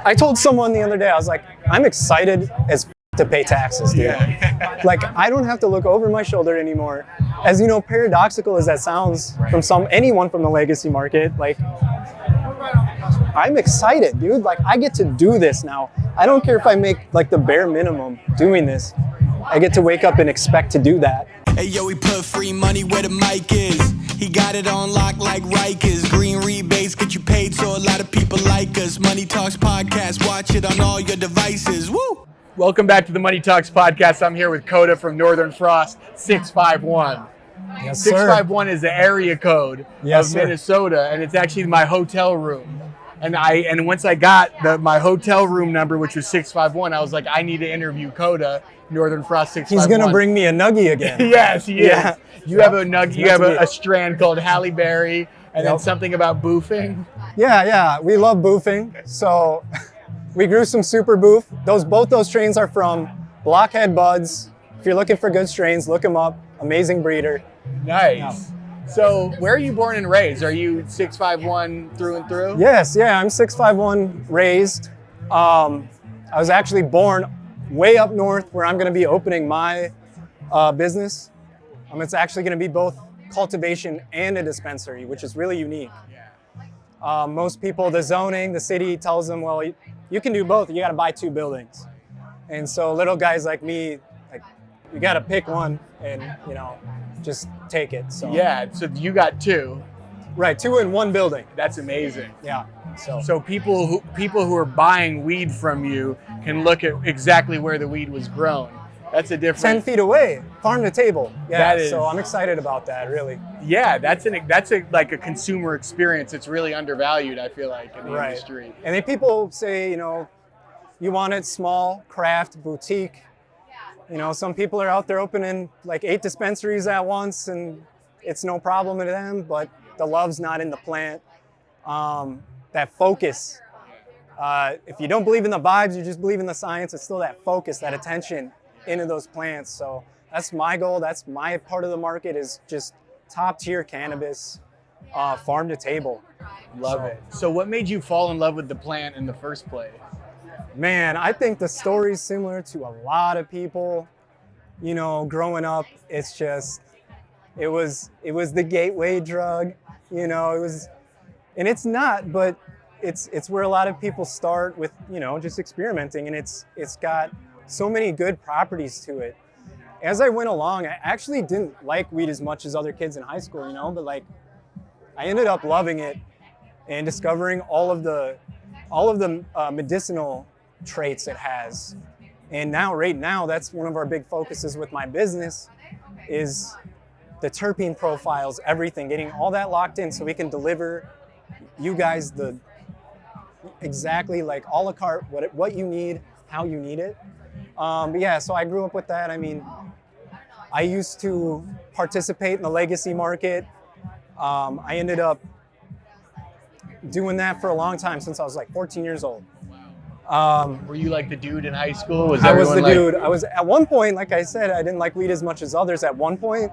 I told someone the other day, I was like, I'm excited as to pay taxes, dude. Like, I don't have to look over my shoulder anymore. As you know, paradoxical as that sounds from anyone from the legacy market, like, I'm excited, dude. Like, I get to do this now. I don't care if I make like the bare minimum doing this. I get to wake up and expect to do that. Hey yo, we put free money where the mic is. He got it on lock like Rikers. Green rebates get you paid, so a lot of people like us. Money Talks Podcast, watch it on all your devices. Woo! Welcome back to the Money Talks Podcast. I'm here with Coda from Northern Frost 651. Yes, 651 is the area code of Minnesota, and it's actually my hotel room. And once I got my hotel room number, which was 651, I was like, I need to interview Coda, Northern Frost 651. He's gonna bring me a nuggie again. Yes, he is. You have a nuggie. You have a a strand called Halle Berry, and then something about boofing. Yeah, we love boofing. So we grew some super boof. Both those strains are from Blockhead Buds. If you're looking for good strains, look them up. Amazing breeder. Nice. Yeah. So where are you born and raised? Are you 651 through and through? Yes, I'm 651 raised. I was actually born way up north where I'm going to be opening my business. It's actually going to be both cultivation and a dispensary, which is really unique. Most people, the zoning, the city tells them, well, you can do both. You got to buy two buildings. And so little guys like me, like, you got to pick one and, just take it. So so you got two. Right, two in one building. That's amazing. Yeah. So people who are buying weed from you can look at exactly where the weed was grown. That's a different 10 feet away, farm to table. Yeah. That is, so I'm excited about that, really. Yeah, that's like a consumer experience. It's really undervalued, I feel like, in the industry. And then people say, you want it small, craft, boutique. Some people are out there opening like 8 dispensaries at once, and it's no problem to them, but the love's not in the plant. That focus. If you don't believe in the vibes, you just believe in the science, it's still that focus, that attention into those plants. So that's my goal. That's my part of the market, is just top tier cannabis, farm to table. Love it. So what made you fall in love with the plant in the first place? Man, I think the story's similar to a lot of people. Growing up, it's just, it was the gateway drug. And it's not, but it's where a lot of people start with, just experimenting, and it's got so many good properties to it. As I went along, I actually didn't like weed as much as other kids in high school, but like, I ended up loving it and discovering all of the medicinal traits it has. And right now, that's one of our big focuses with my business, is the terpene profiles, everything, getting all that locked in so we can deliver you guys the exactly like a la carte, what you need, how you need it. So I grew up with that. I used to participate in the legacy market. I ended up doing that for a long time, since I was like 14 years old. Were you like the dude in high school? I was the dude. I was at one point, like I said, I didn't like weed as much as others at one point.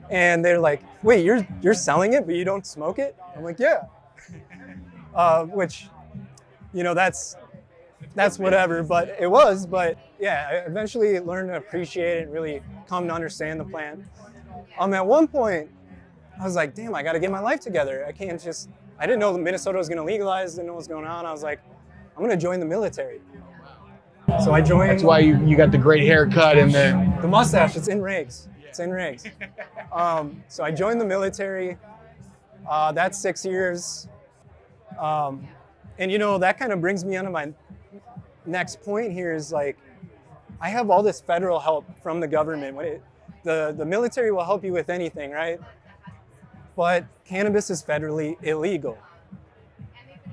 And they're like, wait, you're selling it, but you don't smoke it? I'm like, yeah. Which, that's whatever, but it was. But yeah, I eventually learned to appreciate it and really come to understand the plant. At one point, I was like, damn, I got to get my life together. I didn't know that Minnesota was going to legalize, didn't know what was going on. I was like, I'm going to join the military. So I joined. That's why you got the great haircut and the mustache. It's in rigs. It's in rigs. So I joined the military. That's 6 years. And that kind of brings me onto my next point here, is like, I have all this federal help from the government. The military will help you with anything, right? But cannabis is federally illegal.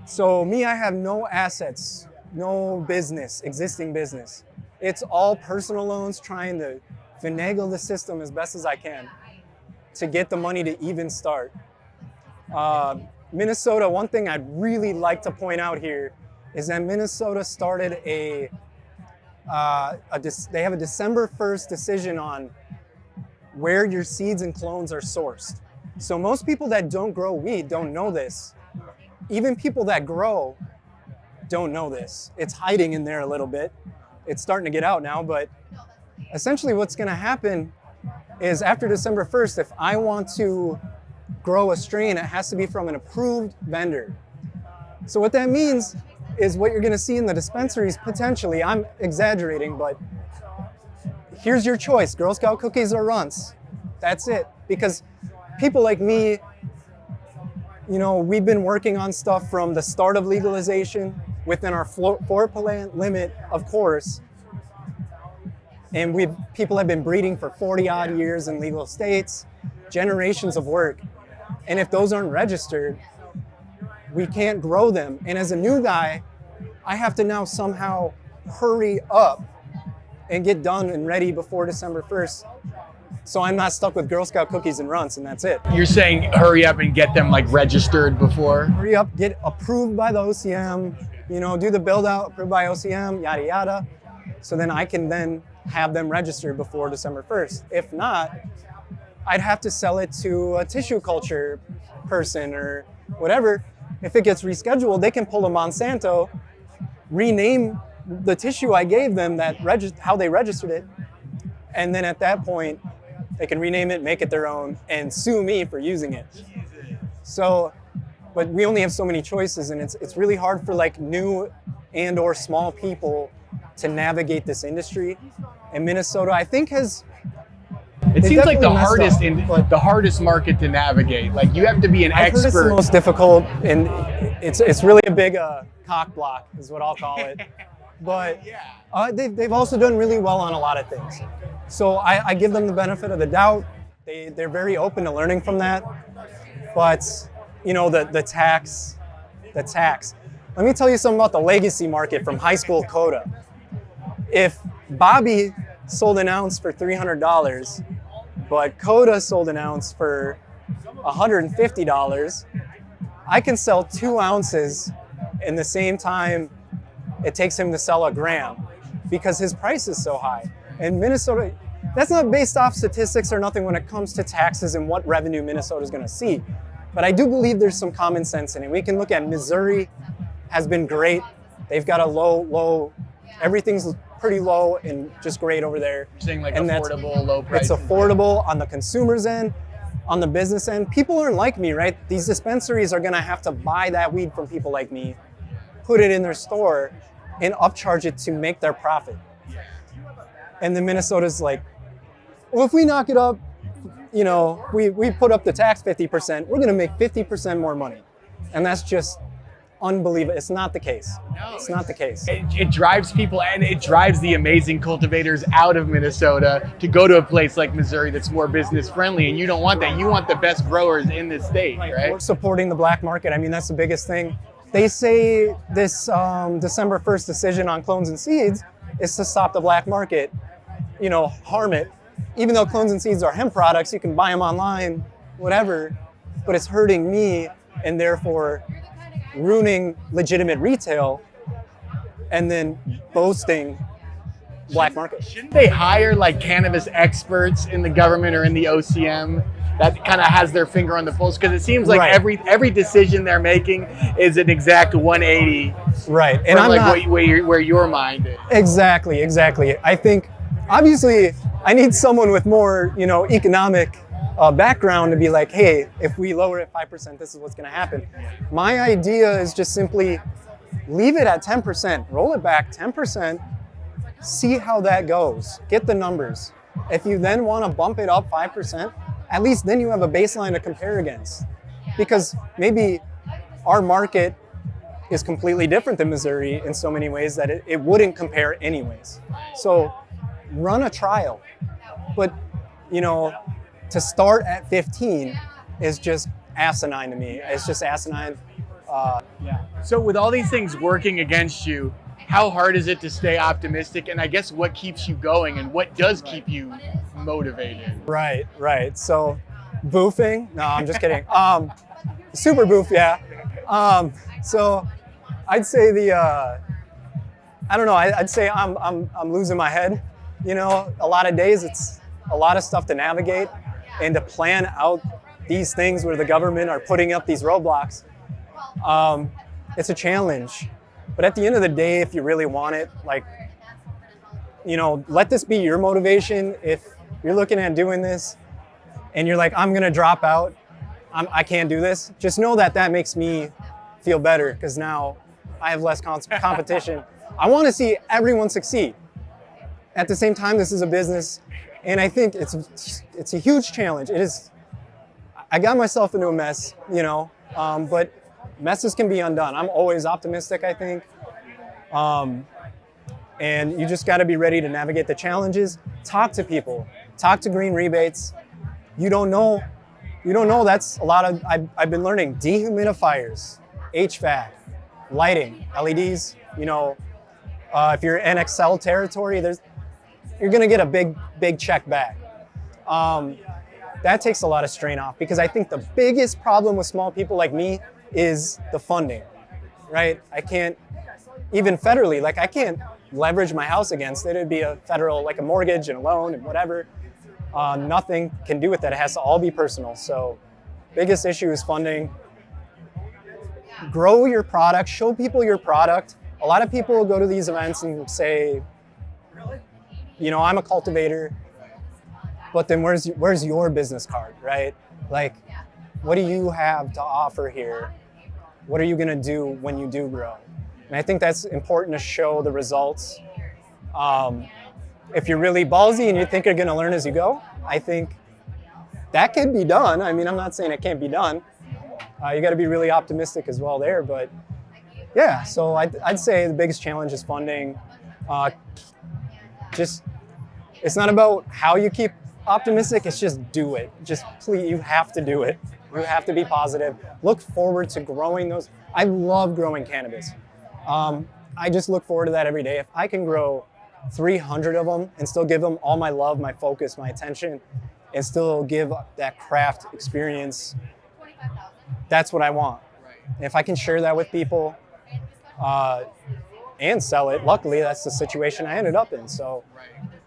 So I have no assets, no business, existing business. It's all personal loans, trying to finagle the system as best as I can to get the money to even start. Minnesota, one thing I'd really like to point out here is that Minnesota started they have a December 1st decision on where your seeds and clones are sourced. So most people that don't grow weed don't know this. Even people that grow, don't know this. It's hiding in there a little bit. It's starting to get out now, but essentially what's going to happen is after December 1st, if I want to grow a strain, it has to be from an approved vendor. So what that means is what you're going to see in the dispensaries potentially, I'm exaggerating, but here's your choice, Girl Scout cookies or runts. That's it. Because people like me, you know, we've been working on stuff from the start of legalization within our floor plan limit, of course. And people have been breeding for 40 odd years in legal states, generations of work. And if those aren't registered, we can't grow them. And as a new guy, I have to now somehow hurry up and get done and ready before December 1st. So I'm not stuck with Girl Scout cookies and runts, and that's it. You're saying hurry up and get them like registered before? Hurry up, get approved by the OCM, you know, do the build out, approved by OCM, yada, yada. So then I can then have them registered before December 1st. If not, I'd have to sell it to a tissue culture person or whatever. If it gets rescheduled, they can pull a Monsanto, rename the tissue I gave them, how they registered it, and then at that point, they can rename it, make it their own, and sue me for using it. So, but we only have so many choices, and it's really hard for like new and or small people to navigate this industry. And Minnesota, I think, has it seems like the hardest market to navigate. Like you have to be an I've expert. Heard it's the most difficult, and it's really a big cock block, is what I'll call it. But they've also done really well on a lot of things. So I give them the benefit of the doubt. They're very open to learning from that. But you know, the tax. Let me tell you something about the legacy market from high school Coda. If Bobby sold an ounce for $300, but Coda sold an ounce for $150, I can sell 2 ounces in the same time it takes him to sell a gram because his price is so high. And Minnesota, that's not based off statistics or nothing when it comes to taxes and what revenue Minnesota is going to see. But I do believe there's some common sense in it. We can look at Missouri, has been great. They've got a low, everything's pretty low and just great over there. You're saying like and affordable, low price. It's affordable on the consumer's end, on the business end. People aren't like me, right? These dispensaries are gonna have to buy that weed from people like me, put it in their store, and upcharge it to make their profit. And then Minnesota's like, well, if we knock it up, you know, we put up the tax 50%, we're gonna make 50% more money. And that's just unbelievable. It's not the case. No, it's not the case. It drives people, and it drives the amazing cultivators out of Minnesota to go to a place like Missouri that's more business friendly, and you don't want that. You want the best growers in the state, right? We're supporting the black market. I mean, that's the biggest thing. They say this December 1st decision on clones and seeds is to stop the black market, you know, harm it. Even though clones and seeds are hemp products, you can buy them online, whatever, but it's hurting me and therefore ruining legitimate retail and then boasting black market. Shouldn't they hire like cannabis experts in the government or in the OCM that kind of has their finger on the pulse? Because it seems like every decision they're making is an exact 180. Right. And I'm like not, where your mind is. Exactly. I think obviously I need someone with more, you know, economic background to be like, hey, if we lower it 5%, this is what's going to happen. My idea is just simply leave it at 10%, roll it back 10%, see how that goes, get the numbers. If you then want to bump it up 5%, at least then you have a baseline to compare against. Because maybe our market is completely different than Missouri in so many ways that it wouldn't compare anyways. So run a trial. But, you know, to start at 15 is just asinine to me. It's just asinine. So with all these things working against you, how hard is it to stay optimistic? And I guess what keeps you going and what does keep you motivated? Right. So boofing? No, I'm just kidding. Super boof, yeah. So I'd say I don't know, I'd say I'm losing my head. You know, a lot of days it's a lot of stuff to navigate and to plan out these things where the government are putting up these roadblocks. It's a challenge. But at the end of the day, if you really want it, like, you know, let this be your motivation. If you're looking at doing this and you're like, I'm gonna drop out, I can't do this, just know that that makes me feel better because now I have less competition. I want to see everyone succeed. At the same time, this is a business, and I think it's a huge challenge. It is. I got myself into a mess, you know, but messes can be undone. I'm always optimistic, I think, and you just got to be ready to navigate the challenges. Talk to people. Talk to Green Rebates. You don't know. That's a lot of. I've been learning dehumidifiers, HVAC, lighting, LEDs. You know, if you're in Excel territory, you're gonna get a big check back. That takes a lot of strain off because I think the biggest problem with small people like me is the funding, right? I can't, even federally, like I can't leverage my house against it. It'd be a federal, like a mortgage and a loan and whatever. Nothing can do with that. It has to all be personal. So biggest issue is funding. Grow your product, show people your product. A lot of people will go to these events and say, you know, I'm a cultivator, but then where's your business card, right? Like, what do you have to offer here? What are you gonna do when you do grow? And I think that's important to show the results. If you're really ballsy and you think you're gonna learn as you go, I think that can be done. I mean, I'm not saying it can't be done. You gotta be really optimistic as well there, but yeah, so I'd say the biggest challenge is funding. It's not about how you keep optimistic, it's just do it. Just please, you have to do it. You have to be positive. Look forward to growing those. I love growing cannabis. I just look forward to that every day. If I can grow 300 of them and still give them all my love, my focus, my attention, and still give that craft experience, that's what I want. And if I can share that with people and sell it, luckily that's the situation I ended up in. So,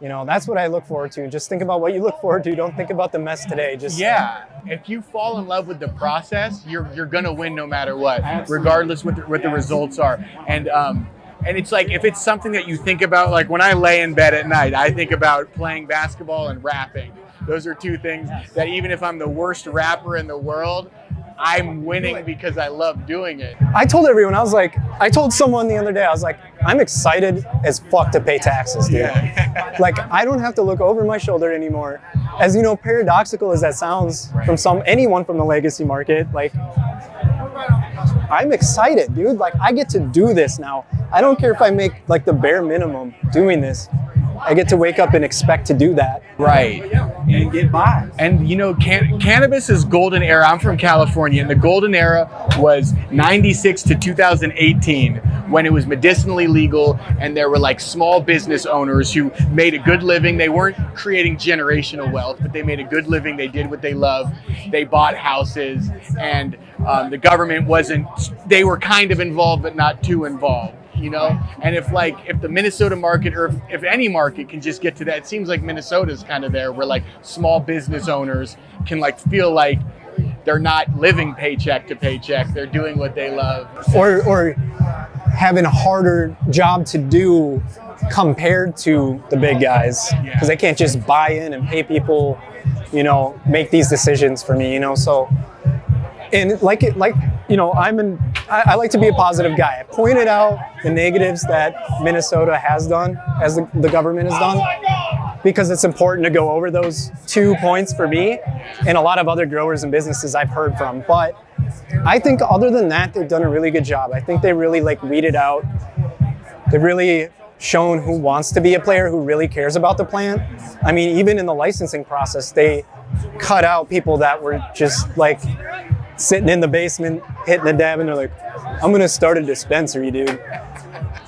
you know, that's what I look forward to. Just think about what you look forward to. Don't think about the mess today. Just if you fall in love with the process, you're gonna win no matter what, regardless what the results are. And it's like, if it's something that you think about, like when I lay in bed at night, I think about playing basketball and rapping. Those are two things that even if I'm the worst rapper in the world, I'm winning because I love doing it. I told everyone, I told someone the other day, I was like, I'm excited as fuck to pay taxes, dude. Yeah. Like, I don't have to look over my shoulder anymore. As you know, paradoxical as that sounds from anyone from the legacy market, like, I'm excited, dude. Like, I get to do this now. I don't care if I make like the bare minimum doing this. I get to wake up and expect to do that. Right. And get by. And you know, cannabis's golden era, I'm from California, and the golden era was 96 to 2018 when it was medicinally legal and there were like small business owners who made a good living. They weren't creating generational wealth, but they made a good living. They did what they loved. They bought houses, and the government they were kind of involved, but not too involved. You know, and if the Minnesota market, or if any market can just get to that, it seems like Minnesota's kind of there, where like small business owners can like feel like they're not living paycheck to paycheck, they're doing what they love, or having a harder job to do compared to the big guys, because they can't just buy in and pay people, you know, make these decisions for me, you know. So, and you know, I like to be a positive guy. I pointed out the negatives that Minnesota has done, as the government has done, because it's important to go over those 2 points for me and a lot of other growers and businesses I've heard from. But I think other than that, they've done a really good job. I think they really like weeded out. They've really shown who wants to be a player, who really cares about the plant. I mean, even in the licensing process, they cut out people that were just like sitting in the basement, hitting a dab, and they're like, I'm gonna start a dispensary, dude.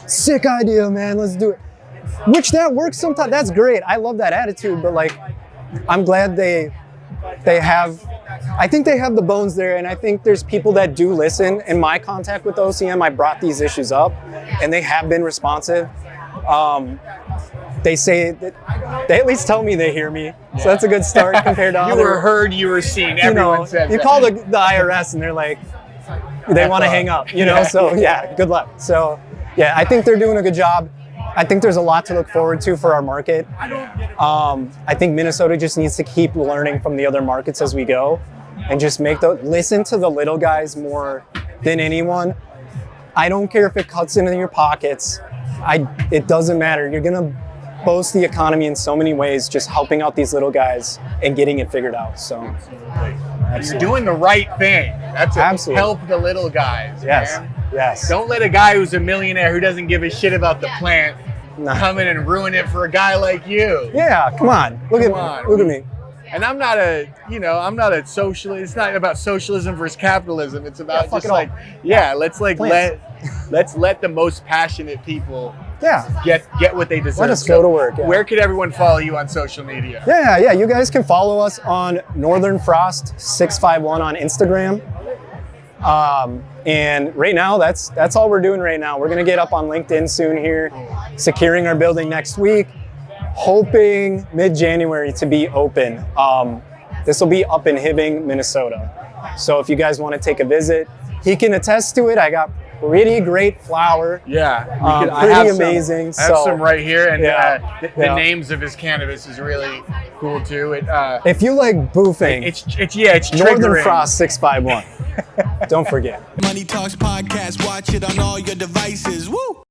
Sick idea, man, let's do it. Which that works sometimes, that's great. I love that attitude, but like, I'm glad they have, I think they have the bones there, and I think there's people that do listen. In my contact with OCM, I brought these issues up, and they have been responsive. They say that they at least tell me they hear me. So that's a good start compared to you were heard, you were seen, everyone said you that. call the IRS and they're like, they want to hing up, you know, so yeah, good luck. So Yeah, I think they're doing a good job. I think there's a lot to look forward to for our market. I think Minnesota just needs to keep learning from the other markets as we go, and just listen to the little guys more than anyone. I don't care if it cuts into your pockets. It doesn't matter. You're gonna boost the economy in so many ways, just helping out these little guys and getting it figured out. So, You're doing the right thing. That's Absolutely. Help the little guys. Yes. Man. Yes. Don't let a guy who's a millionaire who doesn't give a shit about the plant come in and ruin it for a guy like you. Yeah, come on. Look at me. And I'm not a socialist. It's not about socialism versus capitalism. It's about fuck just it all. let's let the most passionate people get what they deserve. Let us go to work. Yeah. Where could everyone follow you on social media? Yeah. You guys can follow us on Northern Frost 651 on Instagram. And right now, that's all we're doing right now. We're gonna get up on LinkedIn soon here, securing our building next week, hoping mid-January to be open. This will be up in Hibbing, Minnesota. So if you guys want to take a visit, he can attest to it. I got pretty great flower. Yeah, pretty amazing. I have some right here, and the Yeah. names of his cannabis is really cool too. If you like boofing, It's Northern triggering. Frost 651. Don't forget. Money Talks Podcast, watch it on all your devices. Woo!